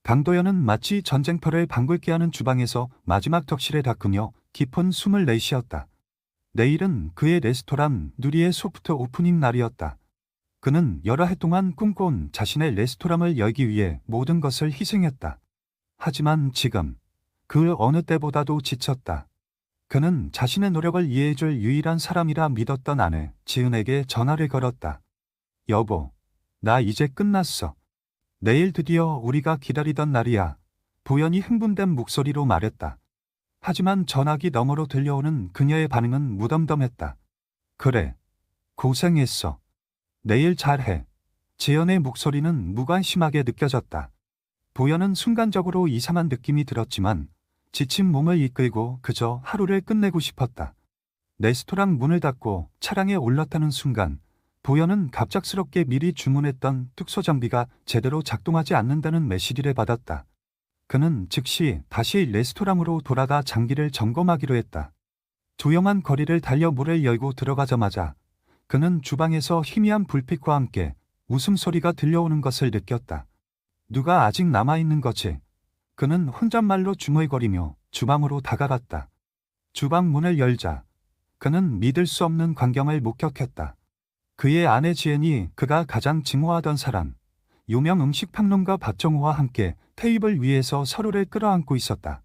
강도연은 마치 전쟁터를 방불케 하는 주방에서 마지막 덕실에 닦으며 깊은 숨을 내쉬었다. 내일은 그의 레스토랑 누리의 소프트 오프닝 날이었다. 그는 여러 해 동안 꿈꿔온 자신의 레스토랑을 열기 위해 모든 것을 희생했다. 하지만 지금 그 어느 때보다도 지쳤다. 그는 자신의 노력을 이해해줄 유일한 사람이라 믿었던 아내 지은에게 전화를 걸었다. 여보, 나 이제 끝났어. 내일 드디어 우리가 기다리던 날이야. 보연이 흥분된 목소리로 말했다. 하지만 전화기 너머로 들려오는 그녀의 반응은 무덤덤했다. 그래, 고생했어. 내일 잘해. 지연의 목소리는 무관심하게 느껴졌다. 보연은 순간적으로 이상한 느낌이 들었지만 지친 몸을 이끌고 그저 하루를 끝내고 싶었다. 레스토랑 문을 닫고 차량에 올라타는 순간 보연은 갑작스럽게 미리 주문했던 특수 장비가 제대로 작동하지 않는다는 메시지를 받았다. 그는 즉시 다시 레스토랑으로 돌아가 장비를 점검하기로 했다. 조용한 거리를 달려 문을 열고 들어가자마자 그는 주방에서 희미한 불빛과 함께 웃음소리가 들려오는 것을 느꼈다. 누가 아직 남아있는 거지? 그는 혼잣말로 중얼거리며 주방으로 다가갔다. 주방 문을 열자 그는 믿을 수 없는 광경을 목격했다. 그의 아내 지은이 그가 가장 증오하던 사람, 유명 음식 평론가 박정우와 함께 테이블 위에서 서로를 끌어안고 있었다.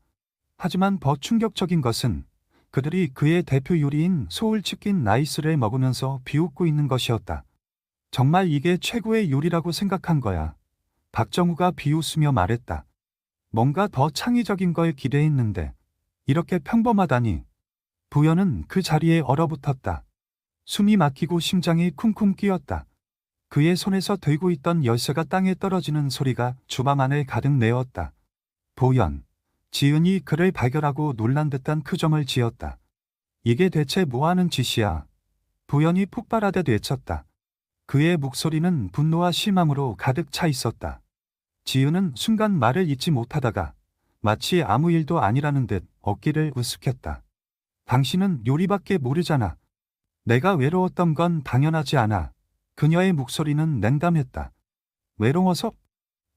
하지만 더 충격적인 것은 그들이 그의 대표 요리인 소울치킨 라이스를 먹으면서 비웃고 있는 것이었다. 정말 이게 최고의 요리라고 생각한 거야. 박정우가 비웃으며 말했다. 뭔가 더 창의적인 걸 기대했는데 이렇게 평범하다니. 부연은 그 자리에 얼어붙었다. 숨이 막히고 심장이 쿵쿵 뛰었다. 그의 손에서 들고 있던 열쇠가 땅에 떨어지는 소리가 주방 안을 가득 메웠다. 보연, 지은이 그를 발견하고 놀란 듯한 표정을 지었다. 이게 대체 뭐하는 짓이야? 보연이 폭발하듯 외쳤다. 그의 목소리는 분노와 실망으로 가득 차 있었다. 지은은 순간 말을 잇지 못하다가 마치 아무 일도 아니라는 듯 어깨를 으쓱했다. 당신은 요리밖에 모르잖아. 내가 외로웠던 건 당연하지 않아. 그녀의 목소리는 냉담했다. 외로워서?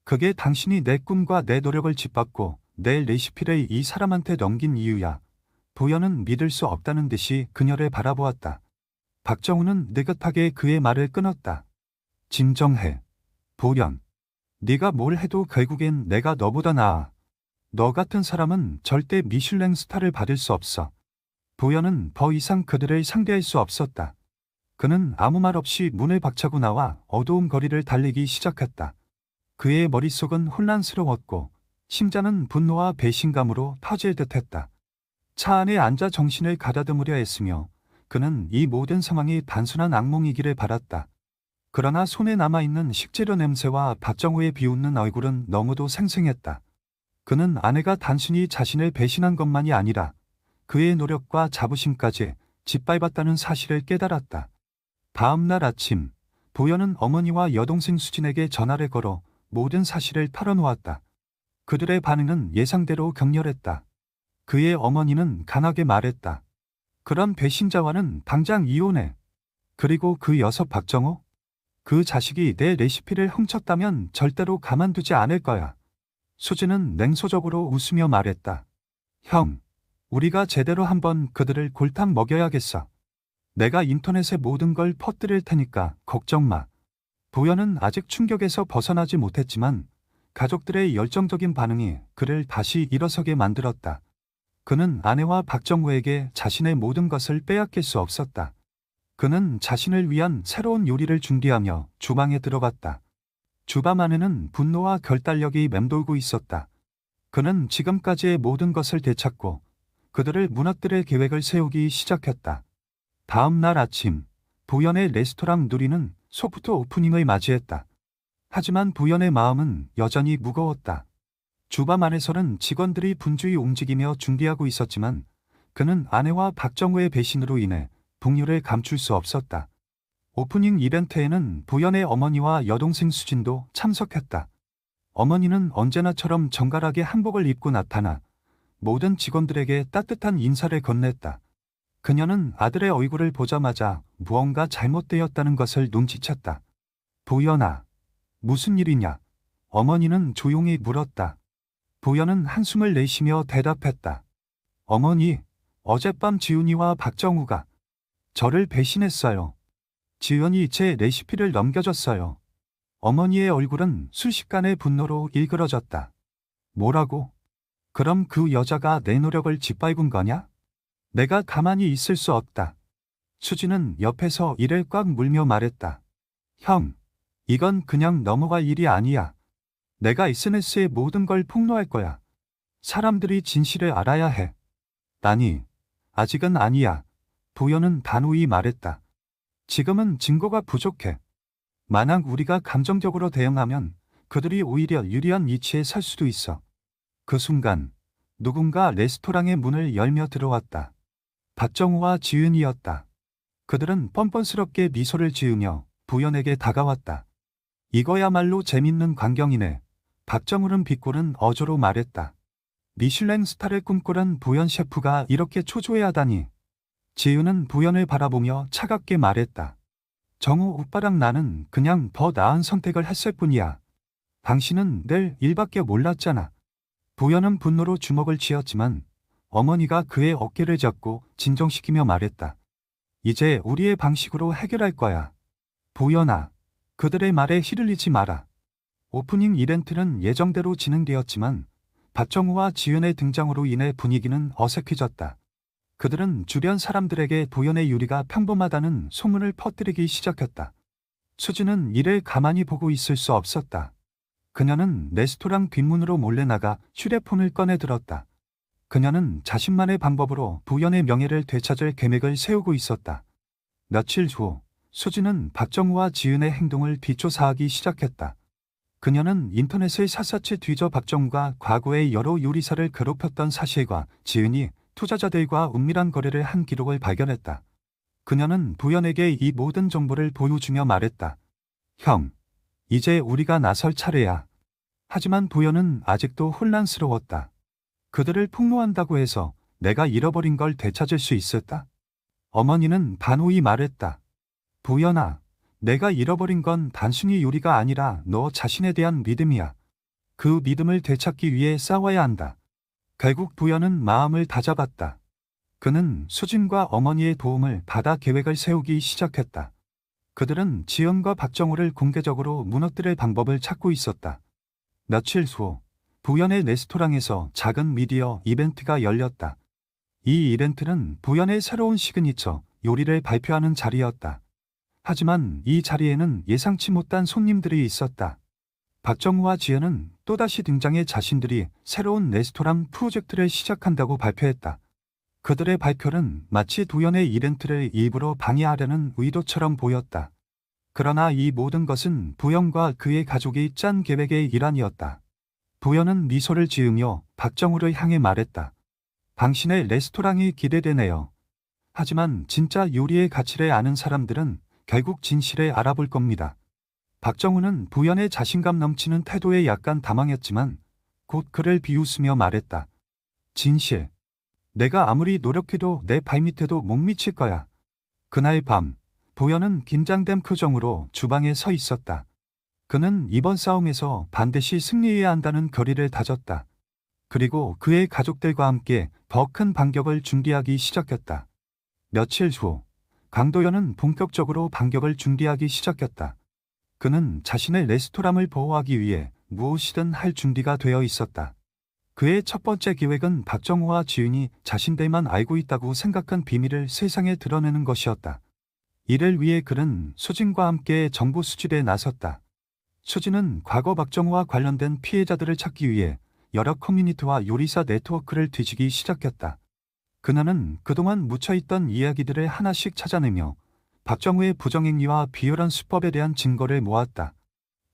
그게 당신이 내 꿈과 내 노력을 짓밟고 내 레시피를 이 사람한테 넘긴 이유야. 보연은 믿을 수 없다는 듯이 그녀를 바라보았다. 박정우는 느긋하게 그의 말을 끊었다. 진정해. 보연. 네가 뭘 해도 결국엔 내가 너보다 나아. 너 같은 사람은 절대 미슐랭 스타를 받을 수 없어. 보연은 더 이상 그들을 상대할 수 없었다. 그는 아무 말 없이 문을 박차고 나와 어두운 거리를 달리기 시작했다. 그의 머릿속은 혼란스러웠고 심장은 분노와 배신감으로 터질 듯했다. 차 안에 앉아 정신을 가다듬으려 했으며 그는 이 모든 상황이 단순한 악몽이기를 바랐다. 그러나 손에 남아있는 식재료 냄새와 박정우의 비웃는 얼굴은 너무도 생생했다. 그는 아내가 단순히 자신을 배신한 것만이 아니라 그의 노력과 자부심까지 짓밟았다는 사실을 깨달았다. 다음 날 아침, 보연은 어머니와 여동생 수진에게 전화를 걸어 모든 사실을 털어놓았다. 그들의 반응은 예상대로 격렬했다. 그의 어머니는 강하게 말했다. 그런 배신자와는 당장 이혼해. 그리고 그 녀석 박정우? 그 자식이 내 레시피를 훔쳤다면 절대로 가만두지 않을 거야. 수진은 냉소적으로 웃으며 말했다. 형, 우리가 제대로 한번 그들을 골탕 먹여야겠어. 내가 인터넷에 모든 걸 퍼뜨릴 테니까 걱정 마. 보연은 아직 충격에서 벗어나지 못했지만 가족들의 열정적인 반응이 그를 다시 일어서게 만들었다. 그는 아내와 박정우에게 자신의 모든 것을 빼앗길 수 없었다. 그는 자신을 위한 새로운 요리를 준비하며 주방에 들어갔다. 주방 안에는 분노와 결단력이 맴돌고 있었다. 그는 지금까지의 모든 것을 되찾고 그들을 무너뜨릴 계획을 세우기 시작했다. 다음 날 아침, 보연의 레스토랑 누리는 소프트 오프닝을 맞이했다. 하지만 보연의 마음은 여전히 무거웠다. 주방 안에서는 직원들이 분주히 움직이며 준비하고 있었지만 그는 아내와 박정우의 배신으로 인해 동료를 감출 수 없었다. 오프닝 이벤트에는 보연의 어머니와 여동생 수진도 참석했다. 어머니는 언제나처럼 정갈하게 한복을 입고 나타나 모든 직원들에게 따뜻한 인사를 건넸다. 그녀는 아들의 얼굴을 보자마자 무언가 잘못되었다는 것을 눈치챘다. 보연아, 무슨 일이냐? 어머니는 조용히 물었다. 보현은 한숨을 내쉬며 대답했다. 어머니, 어젯밤 지훈이와 박정우가 저를 배신했어요. 지훈이 제 레시피를 넘겨줬어요. 어머니의 얼굴은 순식간에 분노로 일그러졌다. 뭐라고? 그럼 그 여자가 내 노력을 짓밟은 거냐? 내가 가만히 있을 수 없다. 수지는 옆에서 이를 꽉 물며 말했다. 형, 이건 그냥 넘어갈 일이 아니야. 내가 SNS에 모든 걸 폭로할 거야. 사람들이 진실을 알아야 해. 아니, 아직은 아니야. 보현은 단호히 말했다. 지금은 증거가 부족해. 만약 우리가 감정적으로 대응하면 그들이 오히려 유리한 위치에 설 수도 있어. 그 순간 누군가 레스토랑의 문을 열며 들어왔다. 박정우와 지은이었다. 그들은 뻔뻔스럽게 미소를 지으며 보현에게 다가왔다. 이거야말로 재밌는 광경이네. 박정우는 비꼬는 어조로 말했다. 미슐랭 스타를 꿈꾸던 보현 셰프가 이렇게 초조해하다니. 지은은 보현을 바라보며 차갑게 말했다. 정우 오빠랑 나는 그냥 더 나은 선택을 했을 뿐이야. 당신은 낼 일밖에 몰랐잖아. 보현은 분노로 주먹을 쥐었지만 어머니가 그의 어깨를 잡고 진정시키며 말했다. 이제 우리의 방식으로 해결할 거야. 보현아, 그들의 말에 휘둘리지 마라. 오프닝 이벤트는 예정대로 진행되었지만 박정우와 지은의 등장으로 인해 분위기는 어색해졌다. 그들은 주변 사람들에게 보현의 요리가 평범하다는 소문을 퍼뜨리기 시작했다. 수지는 이를 가만히 보고 있을 수 없었다. 그녀는 레스토랑 뒷문으로 몰래 나가 휴대폰을 꺼내 들었다. 그녀는 자신만의 방법으로 보현의 명예를 되찾을 계획을 세우고 있었다. 며칠 후 수지는 박정우와 지은의 행동을 뒷조사하기 시작했다. 그녀는 인터넷을 샅샅이 뒤져 박정우가 과거에 여러 요리사를 괴롭혔던 사실과 지은이 투자자들과 은밀한 거래를 한 기록을 발견했다. 그녀는 보현에게 이 모든 정보를 보여주며 말했다. 형, 이제 우리가 나설 차례야. 하지만 보현은 아직도 혼란스러웠다. 그들을 폭로한다고 해서 내가 잃어버린 걸 되찾을 수 있을까? 어머니는 단호히 말했다. 보현아, 내가 잃어버린 건 단순히 요리가 아니라 너 자신에 대한 믿음이야. 그 믿음을 되찾기 위해 싸워야 한다. 결국 보현은 마음을 다잡았다. 그는 수진과 어머니의 도움을 받아 계획을 세우기 시작했다. 그들은 지은과 박정우를 공개적으로 무너뜨릴 방법을 찾고 있었다. 며칠 후 보현의 레스토랑에서 작은 미디어 이벤트가 열렸다. 이 이벤트는 보현의 새로운 시그니처 요리를 발표하는 자리였다. 하지만 이 자리에는 예상치 못한 손님들이 있었다. 박정우와 지은은 또다시 등장해 자신들이 새로운 레스토랑 프로젝트를 시작한다고 발표했다. 그들의 발표는 마치 도연의 이벤트를 일부러 방해하려는 의도처럼 보였다. 그러나 이 모든 것은 보현과 그의 가족이 짠 계획의 일환이었다. 보현은 미소를 지으며 박정우를 향해 말했다. 당신의 레스토랑이 기대되네요. 하지만 진짜 요리의 가치를 아는 사람들은 결국 진실을 알아볼 겁니다. 박정우는 보현의 자신감 넘치는 태도에 약간 당황했지만 곧 그를 비웃으며 말했다. 진실. 내가 아무리 노력해도 내 발밑에도 못 미칠 거야. 그날 밤 보현은 긴장된 표정으로 주방에 서 있었다. 그는 이번 싸움에서 반드시 승리해야 한다는 결의를 다졌다. 그리고 그의 가족들과 함께 더 큰 반격을 준비하기 시작했다. 며칠 후 강도현은 본격적으로 반격을 준비하기 시작했다. 그는 자신의 레스토랑을 보호하기 위해 무엇이든 할 준비가 되어 있었다. 그의 첫 번째 계획은 박정우와 지은이 자신들만 알고 있다고 생각한 비밀을 세상에 드러내는 것이었다. 이를 위해 그는 수진과 함께 정보 수집에 나섰다. 수진은 과거 박정우와 관련된 피해자들을 찾기 위해 여러 커뮤니티와 요리사 네트워크를 뒤지기 시작했다. 그녀는 그동안 묻혀있던 이야기들을 하나씩 찾아내며 박정우의 부정행위와 비열한 수법에 대한 증거를 모았다.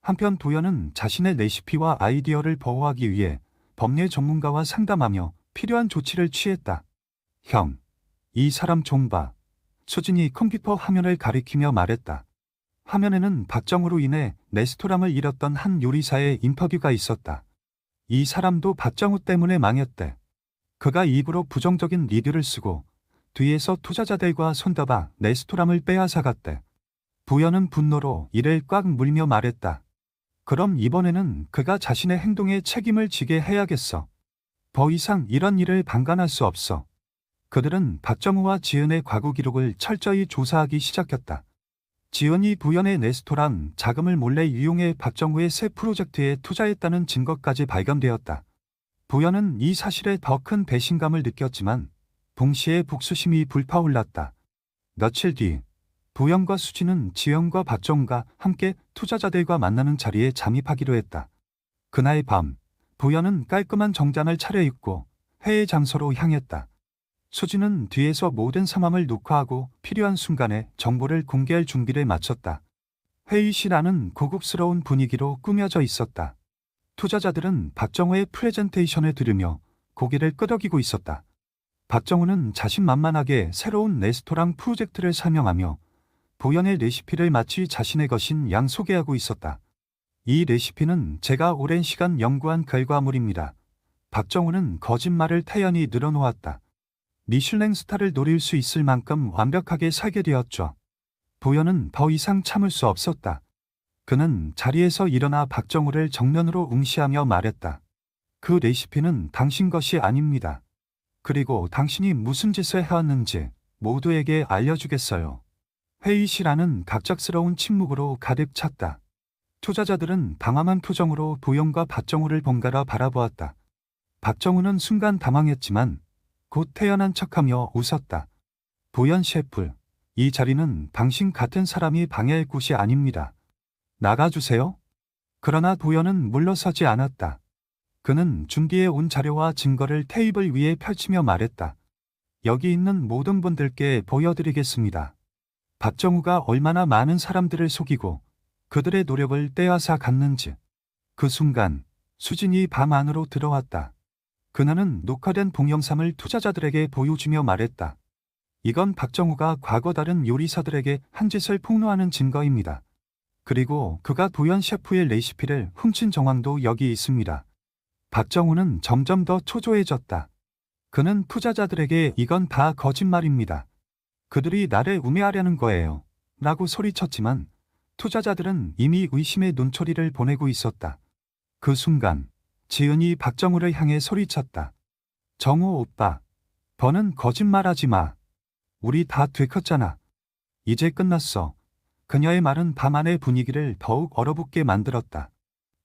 한편 도연은 자신의 레시피와 아이디어를 보호하기 위해 법률 전문가와 상담하며 필요한 조치를 취했다. 형, 이 사람 좀 봐. 수진이 컴퓨터 화면을 가리키며 말했다. 화면에는 박정우로 인해 레스토랑을 잃었던 한 요리사의 인터뷰가 있었다. 이 사람도 박정우 때문에 망했대. 그가 입으로 부정적인 리뷰를 쓰고 뒤에서 투자자들과 손잡아 레스토랑을 빼앗아갔대. 보현은 분노로 이를 꽉 물며 말했다. 그럼 이번에는 그가 자신의 행동에 책임을 지게 해야겠어. 더 이상 이런 일을 방관할 수 없어. 그들은 박정우와 지은의 과거 기록을 철저히 조사하기 시작했다. 지은이 부연의 레스토랑 자금을 몰래 이용해 박정우의 새 프로젝트에 투자했다는 증거까지 발견되었다. 부연은 이 사실에 더 큰 배신감을 느꼈지만 동시에 복수심이 불타올랐다. 며칠 뒤 부연과 수진은 지은과 박정우가 함께 투자자들과 만나는 자리에 잠입하기로 했다. 그날 밤 부연은 깔끔한 정장을 차려입고 회의 장소로 향했다. 수진은 뒤에서 모든 상황을 녹화하고 필요한 순간에 정보를 공개할 준비를 마쳤다. 회의실 안은 고급스러운 분위기로 꾸며져 있었다. 투자자들은 박정우의 프레젠테이션을 들으며 고개를 끄덕이고 있었다. 박정우는 자신만만하게 새로운 레스토랑 프로젝트를 설명하며 부연의 레시피를 마치 자신의 것인 양 소개하고 있었다. 이 레시피는 제가 오랜 시간 연구한 결과물입니다. 박정우는 거짓말을 태연히 늘어놓았다. 미슐랭 스타를 노릴 수 있을 만큼 완벽하게 설계되었죠. 부연은 더 이상 참을 수 없었다. 그는 자리에서 일어나 박정우를 정면으로 응시하며 말했다. 그 레시피는 당신 것이 아닙니다. 그리고 당신이 무슨 짓을 해왔는지 모두에게 알려주겠어요. 회의실 안은 갑작스러운 침묵으로 가득 찼다. 투자자들은 방황한 표정으로 부연과 박정우를 번갈아 바라보았다. 박정우는 순간 당황했지만 곧 태연한 척하며 웃었다. 부연 셰프, 이 자리는 당신 같은 사람이 방해할 곳이 아닙니다. 나가주세요. 그러나 부연은 물러서지 않았다. 그는 준비해 온 자료와 증거를 테이블 위에 펼치며 말했다. 여기 있는 모든 분들께 보여드리겠습니다. 박정우가 얼마나 많은 사람들을 속이고 그들의 노력을 떼앗아 갔는지. 그 순간 수진이 방 안으로 들어왔다. 그녀는 녹화된 동영상을 투자자들에게 보여주며 말했다. 이건 박정우가 과거 다른 요리사들에게 한 짓을 폭로하는 증거입니다. 그리고 그가 도연 셰프의 레시피를 훔친 정황도 여기 있습니다. 박정우는 점점 더 초조해졌다. 그는 투자자들에게 이건 다 거짓말입니다. 그들이 나를 우매하려는 거예요. 라고 소리쳤지만 투자자들은 이미 의심의 눈초리를 보내고 있었다. 그 순간 지은이 박정우를 향해 소리쳤다. 정우 오빠, 너는 거짓말하지 마. 우리 다 들켰잖아. 이제 끝났어. 그녀의 말은 밤 안의 분위기를 더욱 얼어붙게 만들었다.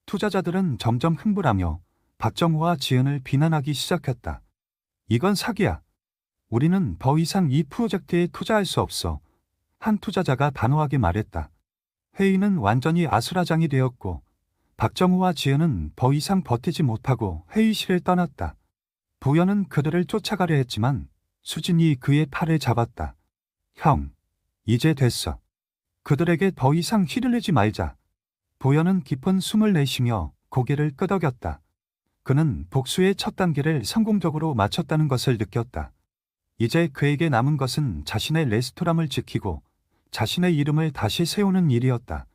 투자자들은 점점 흥분하며 박정우와 지은을 비난하기 시작했다. 이건 사기야. 우리는 더 이상 이 프로젝트에 투자할 수 없어. 한 투자자가 단호하게 말했다. 회의는 완전히 아수라장이 되었고 박정우와 지은은 더 이상 버티지 못하고 회의실을 떠났다. 부연은 그들을 쫓아가려 했지만 수진이 그의 팔을 잡았다. 형, 이제 됐어. 그들에게 더 이상 휘를 내지 말자. 부연은 깊은 숨을 내쉬며 고개를 끄덕였다. 그는 복수의 첫 단계를 성공적으로 마쳤다는 것을 느꼈다. 이제 그에게 남은 것은 자신의 레스토랑을 지키고 자신의 이름을 다시 세우는 일이었다.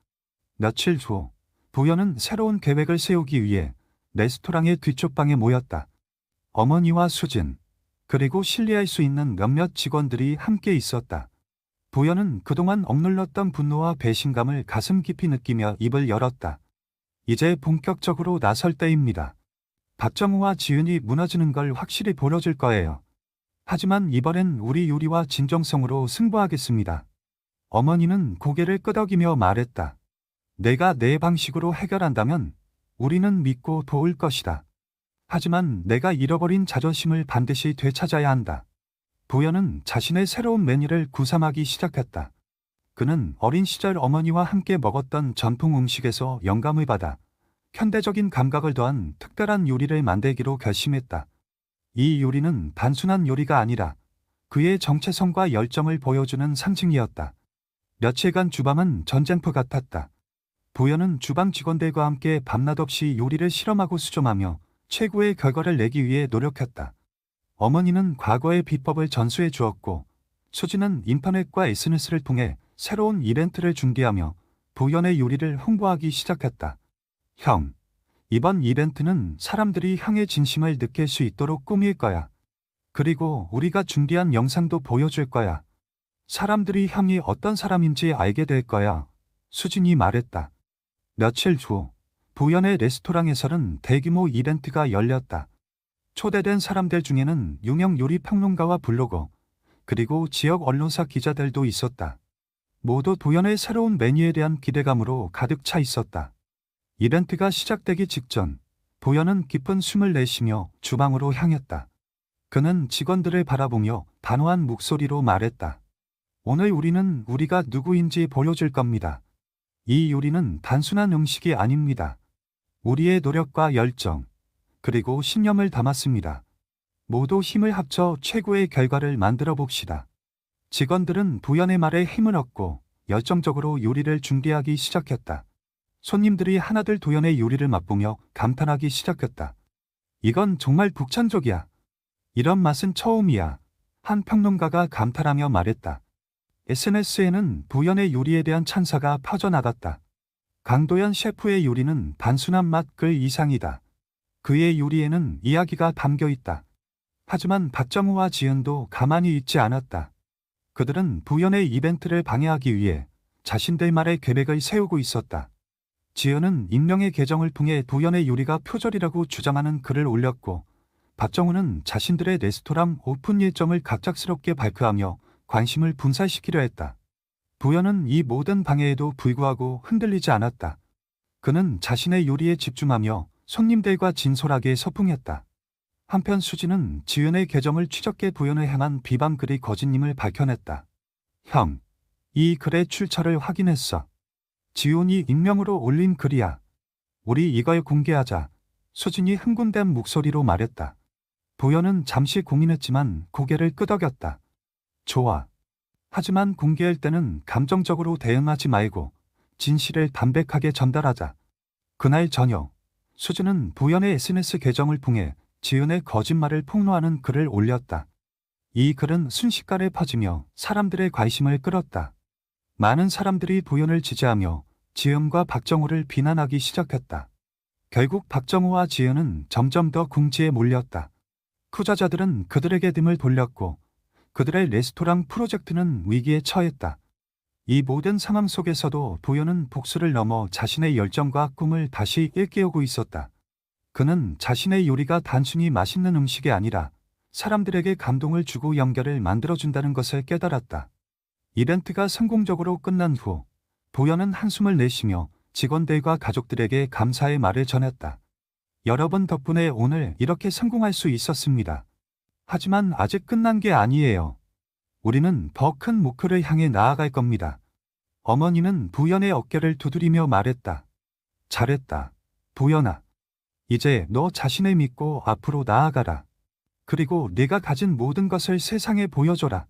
며칠 후 부연은 새로운 계획을 세우기 위해 레스토랑의 뒤쪽 방에 모였다. 어머니와 수진, 그리고 신뢰할 수 있는 몇몇 직원들이 함께 있었다. 부연은 그동안 억눌렀던 분노와 배신감을 가슴 깊이 느끼며 입을 열었다. 이제 본격적으로 나설 때입니다. 박정우와 지은이 무너지는 걸 확실히 보여줄 거예요. 하지만 이번엔 우리 요리와 진정성으로 승부하겠습니다. 어머니는 고개를 끄덕이며 말했다. 내가 내 방식으로 해결한다면 우리는 믿고 도울 것이다. 하지만 내가 잃어버린 자존심을 반드시 되찾아야 한다. 부연은 자신의 새로운 메뉴를 구상하기 시작했다. 그는 어린 시절 어머니와 함께 먹었던 전통 음식에서 영감을 받아 현대적인 감각을 더한 특별한 요리를 만들기로 결심했다. 이 요리는 단순한 요리가 아니라 그의 정체성과 열정을 보여주는 상징이었다. 며칠간 주방은 전쟁터 같았다. 부연은 주방 직원들과 함께 밤낮 없이 요리를 실험하고 수정하며 최고의 결과를 내기 위해 노력했다. 어머니는 과거의 비법을 전수해 주었고 수진은 인터넷과 SNS를 통해 새로운 이벤트를 준비하며 부연의 요리를 홍보하기 시작했다. 형, 이번 이벤트는 사람들이 형의 진심을 느낄 수 있도록 꾸밀 거야. 그리고 우리가 준비한 영상도 보여줄 거야. 사람들이 형이 어떤 사람인지 알게 될 거야. 수진이 말했다. 며칠 후 부연의 레스토랑에서는 대규모 이벤트가 열렸다. 초대된 사람들 중에는 유명 요리 평론가와 블로거, 그리고 지역 언론사 기자들도 있었다. 모두 부연의 새로운 메뉴에 대한 기대감으로 가득 차 있었다. 이벤트가 시작되기 직전 부연은 깊은 숨을 내쉬며 주방으로 향했다. 그는 직원들을 바라보며 단호한 목소리로 말했다. 오늘 우리는 우리가 누구인지 보여줄 겁니다. 이 요리는 단순한 음식이 아닙니다. 우리의 노력과 열정, 그리고 신념을 담았습니다. 모두 힘을 합쳐 최고의 결과를 만들어 봅시다. 직원들은 부연의 말에 힘을 얻고 열정적으로 요리를 준비하기 시작했다. 손님들이 하나둘 도연의 요리를 맛보며 감탄하기 시작했다. 이건 정말 북찬족이야. 이런 맛은 처음이야. 한 평론가가 감탄하며 말했다. SNS에는 부연의 요리에 대한 찬사가 퍼져나갔다. 강도연 셰프의 요리는 단순한 맛 그 이상이다. 그의 요리에는 이야기가 담겨 있다. 하지만 박정우와 지은도 가만히 있지 않았다. 그들은 부연의 이벤트를 방해하기 위해 자신들 말의 계획을 세우고 있었다. 지은은 익명의 계정을 통해 부연의 요리가 표절이라고 주장하는 글을 올렸고, 박정우는 자신들의 레스토랑 오픈 일정을 갑작스럽게 발표하며 관심을 분산시키려 했다. 부연은 이 모든 방해에도 불구하고 흔들리지 않았다. 그는 자신의 요리에 집중하며 손님들과 진솔하게 소통했다. 한편 수지는 지은의 계정을 추적해 부연을 향한 비방 글이 거짓임을 밝혀냈다. 형, 이 글의 출처를 확인했어. 지훈이 익명으로 올린 글이야. 우리 이걸 공개하자. 수진이 흥분된 목소리로 말했다. 부연은 잠시 고민했지만 고개를 끄덕였다. 좋아. 하지만 공개할 때는 감정적으로 대응하지 말고 진실을 담백하게 전달하자. 그날 저녁, 수진은 부연의 SNS 계정을 통해 지은의 거짓말을 폭로하는 글을 올렸다. 이 글은 순식간에 퍼지며 사람들의 관심을 끌었다. 많은 사람들이 부연을 지지하며 지은과 박정우를 비난하기 시작했다. 결국 박정우와 지은은 점점 더 궁지에 몰렸다. 투자자들은 그들에게 등을 돌렸고 그들의 레스토랑 프로젝트는 위기에 처했다. 이 모든 상황 속에서도 부연은 복수를 넘어 자신의 열정과 꿈을 다시 일깨우고 있었다. 그는 자신의 요리가 단순히 맛있는 음식이 아니라 사람들에게 감동을 주고 연결을 만들어준다는 것을 깨달았다. 이벤트가 성공적으로 끝난 후 부연은 한숨을 내쉬며 직원들과 가족들에게 감사의 말을 전했다. 여러분 덕분에 오늘 이렇게 성공할 수 있었습니다. 하지만 아직 끝난 게 아니에요. 우리는 더 큰 목표를 향해 나아갈 겁니다. 어머니는 부연의 어깨를 두드리며 말했다. 잘했다. 부연아. 이제 너 자신을 믿고 앞으로 나아가라. 그리고 네가 가진 모든 것을 세상에 보여줘라.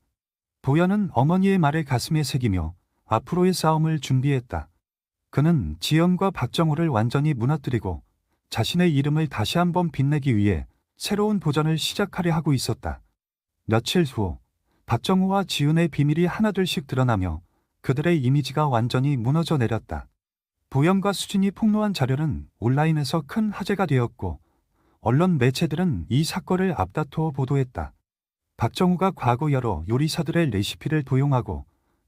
부연은 어머니의 말을 가슴에 새기며 앞으로의 싸움을 준비했다. 그는 지연과 박정우를 완전히 무너뜨리고 자신의 이름을 다시 한번 빛내기 위해 새로운 도전을 시작하려 하고 있었다. 며칠 후 박정우와 지은의 비밀이 하나둘씩 드러나며 그들의 이미지가 완전히 무너져 내렸다. 부연과 수진이 폭로한 자료는 온라인에서 큰 화제가 되었고 언론 매체들은 이 사건을 앞다투어 보도했다. 박정우가 과거 여러 요리사들의 레시피를 도용하고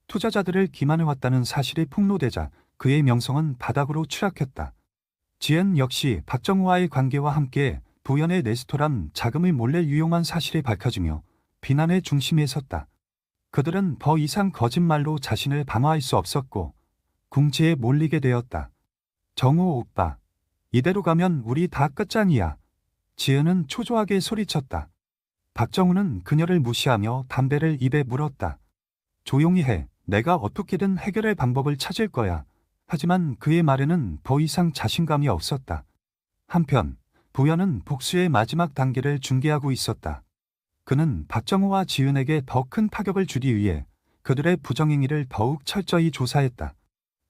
투자자들을 기만해왔다는 사실이 폭로되자 그의 명성은 바닥으로 추락했다. 지은 역시 박정우와의 관계와 함께 부연의 레스토랑 자금을 몰래 유용한 사실이 밝혀지며 비난의 중심에 섰다. 그들은 더 이상 거짓말로 자신을 방어할 수 없었고 궁지에 몰리게 되었다. 정우 오빠, 이대로 가면 우리 다 끝장이야. 지은은 초조하게 소리쳤다. 박정우는 그녀를 무시하며 담배를 입에 물었다. 조용히 해. 내가 어떻게든 해결할 방법을 찾을 거야. 하지만 그의 말에는 더 이상 자신감이 없었다. 한편 부연은 복수의 마지막 단계를 중개하고 있었다. 그는 박정우와 지은에게 더 큰 타격을 주기 위해 그들의 부정행위를 더욱 철저히 조사했다.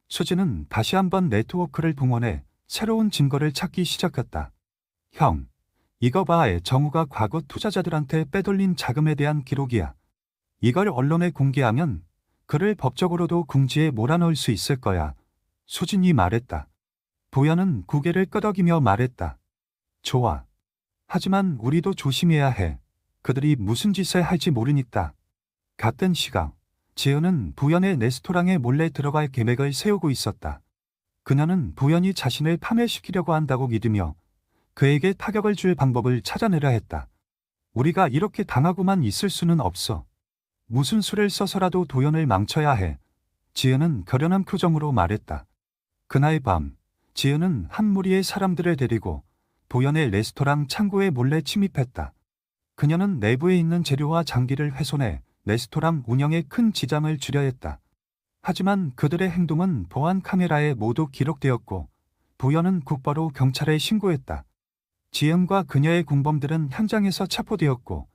수지는 다시 한번 네트워크를 동원해 새로운 증거를 찾기 시작했다. 형, 이거 봐. 정우가 과거 투자자들한테 빼돌린 자금에 대한 기록이야. 이걸 언론에 공개하면 그를 법적으로도 궁지에 몰아넣을 수 있을 거야. 수진이 말했다. 부연은 고개를 끄덕이며 말했다. 좋아. 하지만 우리도 조심해야 해. 그들이 무슨 짓을 할지 모르니까. 같은 시각, 지은은 부연의 레스토랑에 몰래 들어갈 계획을 세우고 있었다. 그녀는 부연이 자신을 파멸시키려고 한다고 믿으며 그에게 타격을 줄 방법을 찾아내려 했다. 우리가 이렇게 당하고만 있을 수는 없어. 무슨 수를 써서라도 도연을 망쳐야 해. 지은은 결연한 표정으로 말했다. 그날 밤, 지은은 한 무리의 사람들을 데리고 도연의 레스토랑 창고에 몰래 침입했다. 그녀는 내부에 있는 재료와 장비를 훼손해 레스토랑 운영에 큰 지장을 주려 했다. 하지만 그들의 행동은 보안 카메라에 모두 기록되었고 도연은 곧바로 경찰에 신고했다. 지은과 그녀의 공범들은 현장에서 체포되었고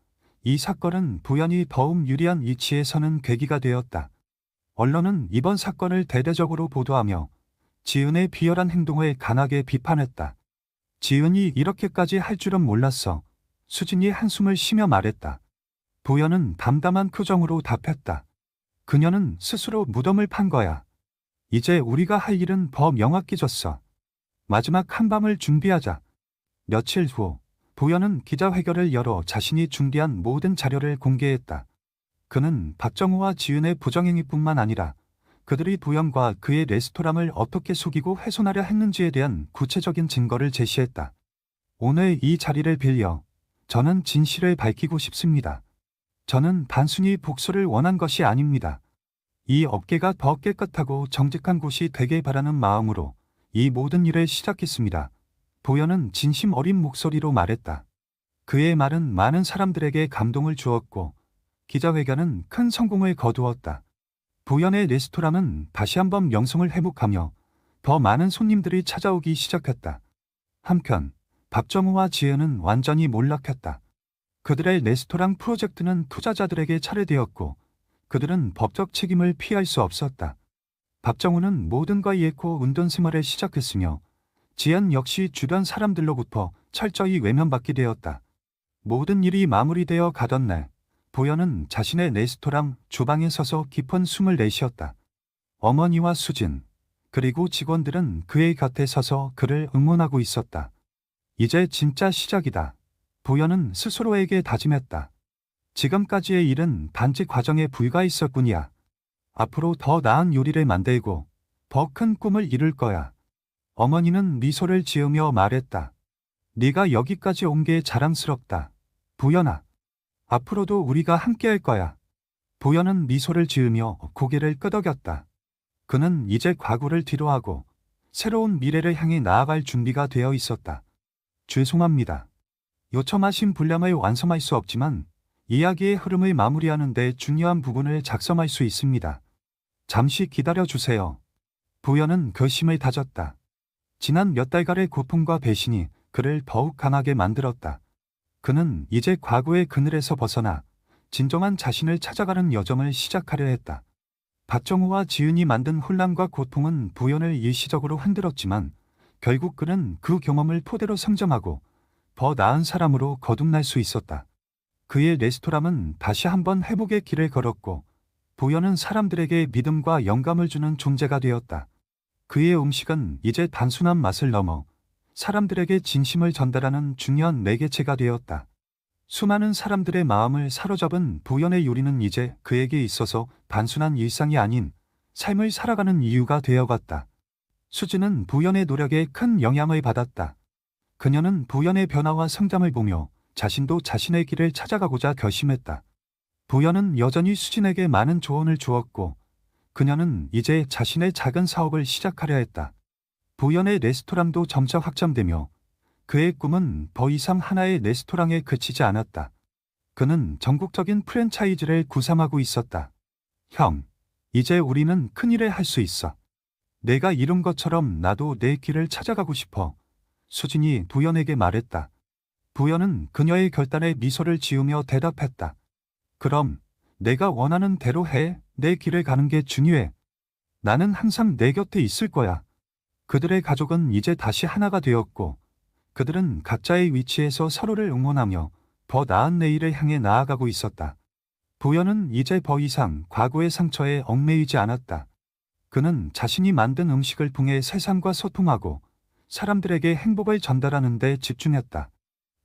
이 사건은 도연이 더욱 유리한 위치에 서는 계기가 되었다. 언론은 이번 사건을 대대적으로 보도하며 지은의 비열한 행동을 강하게 비판했다. 지은이 이렇게까지 할 줄은 몰랐어. 수진이 한숨을 쉬며 말했다. 도연은 담담한 표정으로 답했다. 그녀는 스스로 무덤을 판 거야. 이제 우리가 할 일은 더 명확해졌어. 마지막 한밤을 준비하자. 며칠 후 도연은 기자회견을 열어 자신이 준비한 모든 자료를 공개했다. 그는 박정우와 지은의 부정행위뿐만 아니라 그들이 도연과 그의 레스토랑을 어떻게 속이고 훼손하려 했는지에 대한 구체적인 증거를 제시했다. 오늘 이 자리를 빌려 저는 진실을 밝히고 싶습니다. 저는 단순히 복수를 원한 것이 아닙니다. 이 업계가 더 깨끗하고 정직한 곳이 되길 바라는 마음으로 이 모든 일을 시작했습니다. 도연은 진심 어린 목소리로 말했다. 그의 말은 많은 사람들에게 감동을 주었고 기자회견은 큰 성공을 거두었다. 도연의 레스토랑은 다시 한번 명성을 회복하며 더 많은 손님들이 찾아오기 시작했다. 한편 박정우와 지은은 완전히 몰락했다. 그들의 레스토랑 프로젝트는 투자자들에게 차례되었고 그들은 법적 책임을 피할 수 없었다. 박정우는 모든 걸 잃고 은둔 생활을 시작했으며 지은 역시 주변 사람들로부터 철저히 외면받게 되었다. 모든 일이 마무리되어 가던 날 도연은 자신의 레스토랑 주방에 서서 깊은 숨을 내쉬었다. 어머니와 수진 그리고 직원들은 그의 곁에 서서 그를 응원하고 있었다. 이제 진짜 시작이다. 도연은 스스로에게 다짐했다. 지금까지의 일은 단지 과정에 불과했을 뿐이야. 앞으로 더 나은 요리를 만들고 더 큰 꿈을 이룰 거야. 어머니는 미소를 지으며 말했다. 네가 여기까지 온 게 자랑스럽다. 도연아. 앞으로도 우리가 함께할 거야. 도연은 미소를 지으며 고개를 끄덕였다. 그는 이제 과거를 뒤로하고 새로운 미래를 향해 나아갈 준비가 되어 있었다. 죄송합니다. 요청하신 분량을 완성할 수 없지만 이야기의 흐름을 마무리하는 데 중요한 부분을 작성할 수 있습니다. 잠시 기다려 주세요. 도연은 결심을 다졌다. 지난 몇 달간의 고통과 배신이 그를 더욱 강하게 만들었다. 그는 이제 과거의 그늘에서 벗어나 진정한 자신을 찾아가는 여정을 시작하려 했다. 박정우와 지은이 만든 혼란과 고통은 도연을 일시적으로 흔들었지만 결국 그는 그 경험을 토대로 성장하고 더 나은 사람으로 거듭날 수 있었다. 그의 레스토랑은 다시 한번 회복의 길을 걸었고 도연은 사람들에게 믿음과 영감을 주는 존재가 되었다. 그의 음식은 이제 단순한 맛을 넘어 사람들에게 진심을 전달하는 중요한 매개체가 되었다. 수많은 사람들의 마음을 사로잡은 도연의 요리는 이제 그에게 있어서 단순한 일상이 아닌 삶을 살아가는 이유가 되어갔다. 수진은 도연의 노력에 큰 영향을 받았다. 그녀는 도연의 변화와 성장을 보며 자신도 자신의 길을 찾아가고자 결심했다. 도연은 여전히 수진에게 많은 조언을 주었고 그녀는 이제 자신의 작은 사업을 시작하려 했다. 도연의 레스토랑도 점차 확장되며 그의 꿈은 더 이상 하나의 레스토랑에 그치지 않았다. 그는 전국적인 프랜차이즈를 구상하고 있었다. 형, 이제 우리는 큰일을 할 수 있어. 내가 이룬 것처럼 나도 내 길을 찾아가고 싶어. 수진이 도연에게 말했다. 도연은 그녀의 결단에 미소를 지으며 대답했다. 그럼 내가 원하는 대로 해. 내 길을 가는 게 중요해. 나는 항상 내 곁에 있을 거야. 그들의 가족은 이제 다시 하나가 되었고 그들은 각자의 위치에서 서로를 응원하며 더 나은 내일을 향해 나아가고 있었다. 도연은 이제 더 이상 과거의 상처에 얽매이지 않았다. 그는 자신이 만든 음식을 통해 세상과 소통하고 사람들에게 행복을 전달하는 데 집중했다.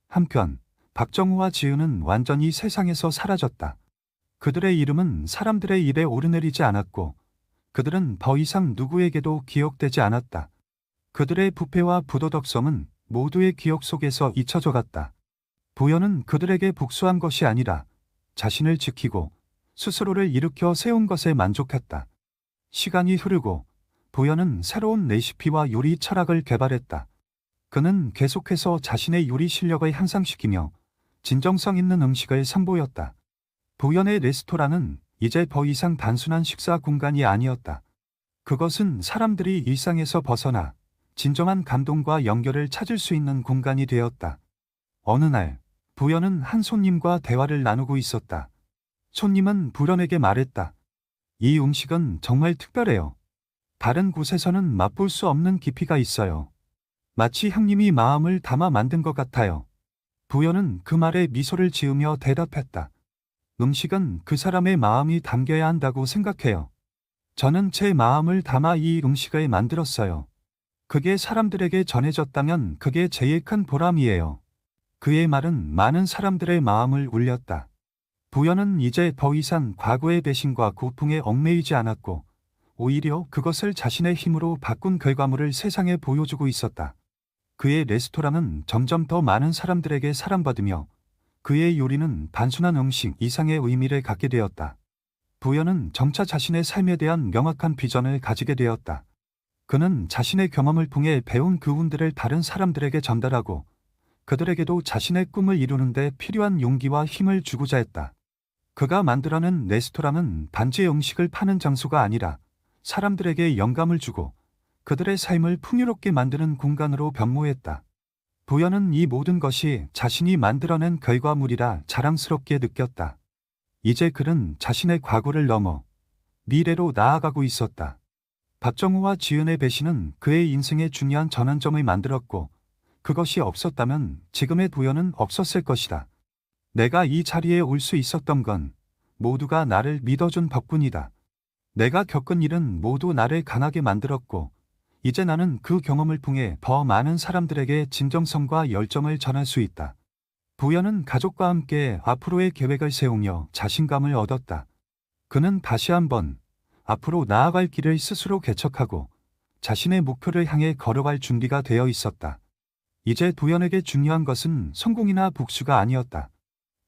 한편 박정우와 지은은 완전히 세상에서 사라졌다. 그들의 이름은 사람들의 입에 오르내리지 않았고 그들은 더 이상 누구에게도 기억되지 않았다. 그들의 부패와 부도덕성은 모두의 기억 속에서 잊혀져 갔다. 부여는 그들에게 복수한 것이 아니라 자신을 지키고 스스로를 일으켜 세운 것에 만족했다. 시간이 흐르고 부여는 새로운 레시피와 요리 철학을 개발했다. 그는 계속해서 자신의 요리 실력을 향상시키며 진정성 있는 음식을 선보였다. 부연의 레스토랑은 이제 더 이상 단순한 식사 공간이 아니었다. 그것은 사람들이 일상에서 벗어나 진정한 감동과 연결을 찾을 수 있는 공간이 되었다. 어느 날, 부연은 한 손님과 대화를 나누고 있었다. 손님은 부연에게 말했다. 이 음식은 정말 특별해요. 다른 곳에서는 맛볼 수 없는 깊이가 있어요. 마치 형님이 마음을 담아 만든 것 같아요. 부연은 그 말에 미소를 지으며 대답했다. 음식은 그 사람의 마음이 담겨야 한다고 생각해요. 저는 제 마음을 담아 이 음식을 만들었어요. 그게 사람들에게 전해졌다면 그게 제일 큰 보람이에요. 그의 말은 많은 사람들의 마음을 울렸다. 부연은 이제 더 이상 과거의 배신과 고풍에 얽매이지 않았고 오히려 그것을 자신의 힘으로 바꾼 결과물을 세상에 보여주고 있었다. 그의 레스토랑은 점점 더 많은 사람들에게 사랑받으며 그의 요리는 단순한 음식 이상의 의미를 갖게 되었다. 부연은 점차 자신의 삶에 대한 명확한 비전을 가지게 되었다. 그는 자신의 경험을 통해 배운 교훈들을 다른 사람들에게 전달하고 그들에게도 자신의 꿈을 이루는 데 필요한 용기와 힘을 주고자 했다. 그가 만들어낸 레스토랑은 단지 음식을 파는 장소가 아니라 사람들에게 영감을 주고 그들의 삶을 풍요롭게 만드는 공간으로 변모했다. 부연은 이 모든 것이 자신이 만들어낸 결과물이라 자랑스럽게 느꼈다. 이제 그는 자신의 과거를 넘어 미래로 나아가고 있었다. 박정우와 지은의 배신은 그의 인생에 중요한 전환점을 만들었고 그것이 없었다면 지금의 부연은 없었을 것이다. 내가 이 자리에 올 수 있었던 건 모두가 나를 믿어준 덕분이다. 내가 겪은 일은 모두 나를 강하게 만들었고 이제 나는 그 경험을 통해 더 많은 사람들에게 진정성과 열정을 전할 수 있다. 부연은 가족과 함께 앞으로의 계획을 세우며 자신감을 얻었다. 그는 다시 한번 앞으로 나아갈 길을 스스로 개척하고 자신의 목표를 향해 걸어갈 준비가 되어 있었다. 이제 부연에게 중요한 것은 성공이나 복수가 아니었다.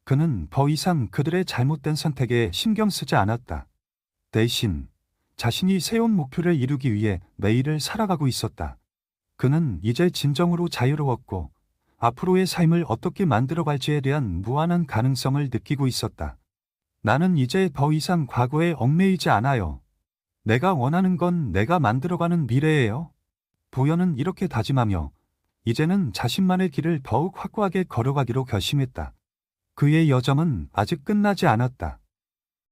그는 더 이상 그들의 잘못된 선택에 신경 쓰지 않았다. 대신 자신이 세운 목표를 이루기 위해 매일을 살아가고 있었다. 그는 이제 진정으로 자유로웠고 앞으로의 삶을 어떻게 만들어갈지에 대한 무한한 가능성을 느끼고 있었다. 나는 이제 더 이상 과거에 얽매이지 않아요. 내가 원하는 건 내가 만들어가는 미래예요. 부연은 이렇게 다짐하며 이제는 자신만의 길을 더욱 확고하게 걸어가기로 결심했다. 그의 여정은 아직 끝나지 않았다.